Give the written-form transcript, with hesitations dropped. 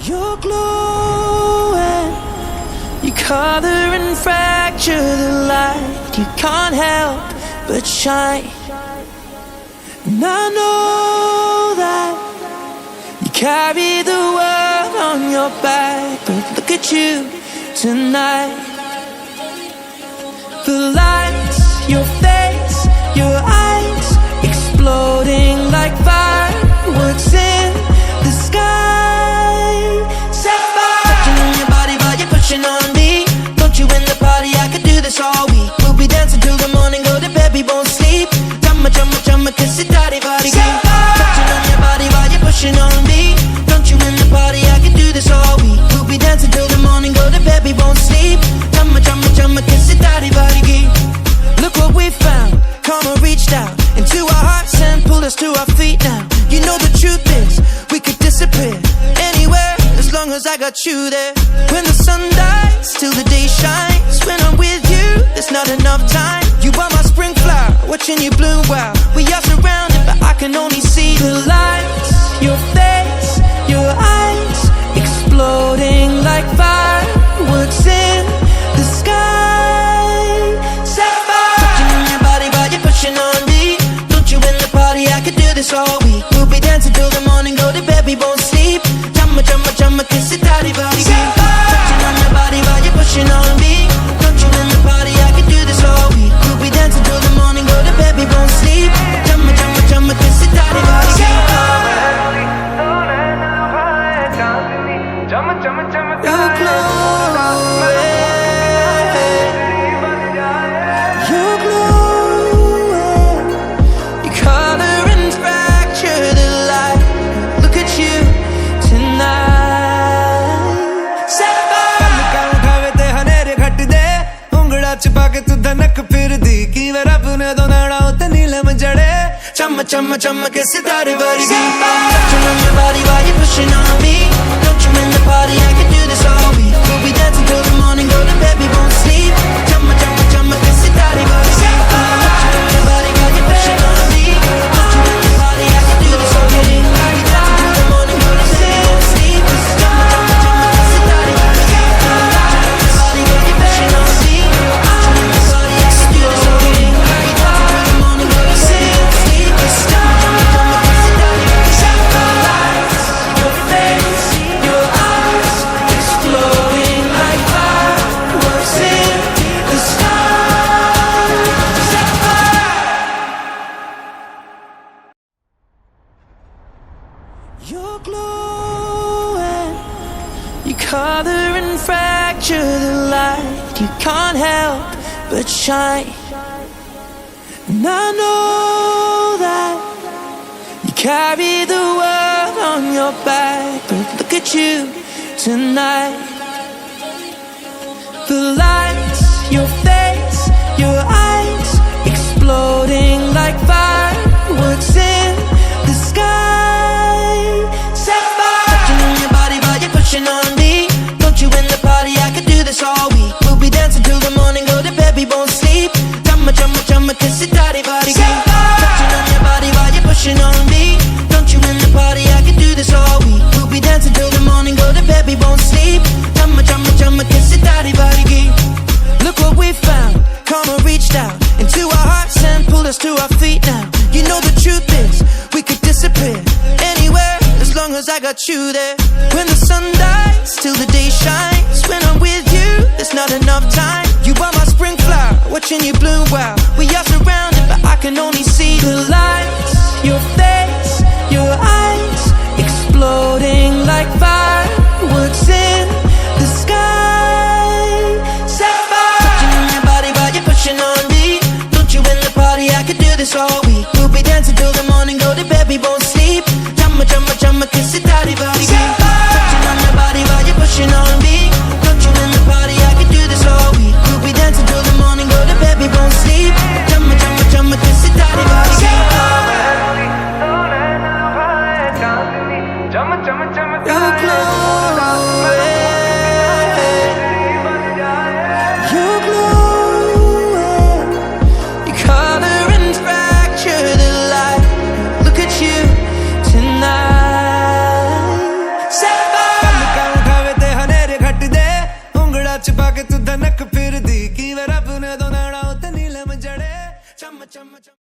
You're glowing, you color and fracture the light. You can't help but shine. And I know that you carry the world on your back, but look at you tonight. The lights, your face, your eyes, exploding like fireworks in the sky. Set fire, touching on your body while you're pushing on me. Don't you in the party, I could do this all week. We'll be dancing till the morning, go to bed, we won't sleep. Chumma, chumma, chumma, kiss it, daddy, body, touching on your body while you're pushing on me. Don't you in the party, I could do this all week. We'll be dancing till the morning, go to bed, we won't sleep. Chumma, chumma, chumma, kiss it, daddy, body, look what we found. Karma reached out into our hearts and pulled us to our feet now. You know the truth is, we could disappear anywhere as long as I got you there. When the sun dies, till the day shines. When I'm with you, there's not enough time. You are my spring flower, watching you bloom wild. We are surrounded, but I can only see the lights. Your face, your eyes, exploding like fireworks in the sky. Touching on your body while you're pushing on me. Don't you in the party, I could do this all week. We'll be dancing till the morning, go to bed, we won't sleep. Chumma, chumma, chumma, kiss it, daddy, body. Touching on your body while you're pushing on me. Don't you in the party, I could do this all week. We'll be dancing till the morning, go to bed, we won't sleep. Chumma, chumma, chumma, kiss it, daddy, body. You're glowing, you're glowing. You color and fracture the light. Look at you tonight. Set fire. उठावे ते हनेरे घट दे उंगड़ा छिपा के तू धनक फिर दी की वे रब ने दो नाड़ा उते नीलम जड़े Chumma, chumma, chumma, kiss it, daddy, body. Touching on your body while you're pushing on me. Don't you in the party, I can do this all week. We'll be dancing till the morning, go to bed, we won't sleep. Chumma, chumma, chumma, kiss it, daddy, body. Touching on your body while you're pushing on me. Don't you in the party, I can do this all week. We'll be dancing till the morning, go to bed, we won't sleep. Chumma, chumma, chumma, kiss it, daddy, body. Touching on your body while you're pushing on me. Don't you in the party, I can do this all week. We'll be dancing till the morning, go to bed, we won't sleep. Chumma, chumma, chumma, kiss it, daddy, body. Lights, your face, your eyes, exploding like fireworks in the sky. Set fire. You're glowing, you color and fracture the light. You can't help but shine. And I know that you carry the world on your back, but look at you tonight. The lights, your face, your eyes, exploding like fireworks in the sky. Set fire. Touching on your body while you're pushing on me. Don't you in the party, I could do this all week. We'll be dancing till the morning, go to bed, we won't sleep. Chumma, chumma, chumma, kiss it, daddy, body. Touching on your body while you're pushing on me. Don't you in the party, I could do this all week. We'll be dancing till the morning, go to bed, we won't sleep. Chumma, chumma, chumma, kiss it, daddy, body. Look what we found. Karma reached out into our hearts and pulled us to our feet now. You know the truth is, we could disappear anywhere as long as I got you there. When the sun dies, till the day shines. When I'm with you, there's not enough time. You are my spring flower, watching you bloom wild. We are surrounded, but I can only see the lights. Your face, your eyes, exploding like fireworks in the sky. Set fire. Touching on your body while you're pushing on me. Don't you in the party, I could do this all week. We'll be dancing till the morning, go to bed, we won't sleep. Chumma, chumma, chumma, kiss it, daddy, body. Touching on your body while you're pushing on me. Don't you in the party, I could do this all week. We'll be dancing till the morning, go to bed, we won't sleep. Chumma, chumma, chumma, kiss it, daddy, body. You're glowing, you're glowing. You color and fracture the light. Look at you tonight. Set fire. च पाके तू धनक फिर दी की वे रब ने दो नाड़ा उते नीलम जड़े चम चम चम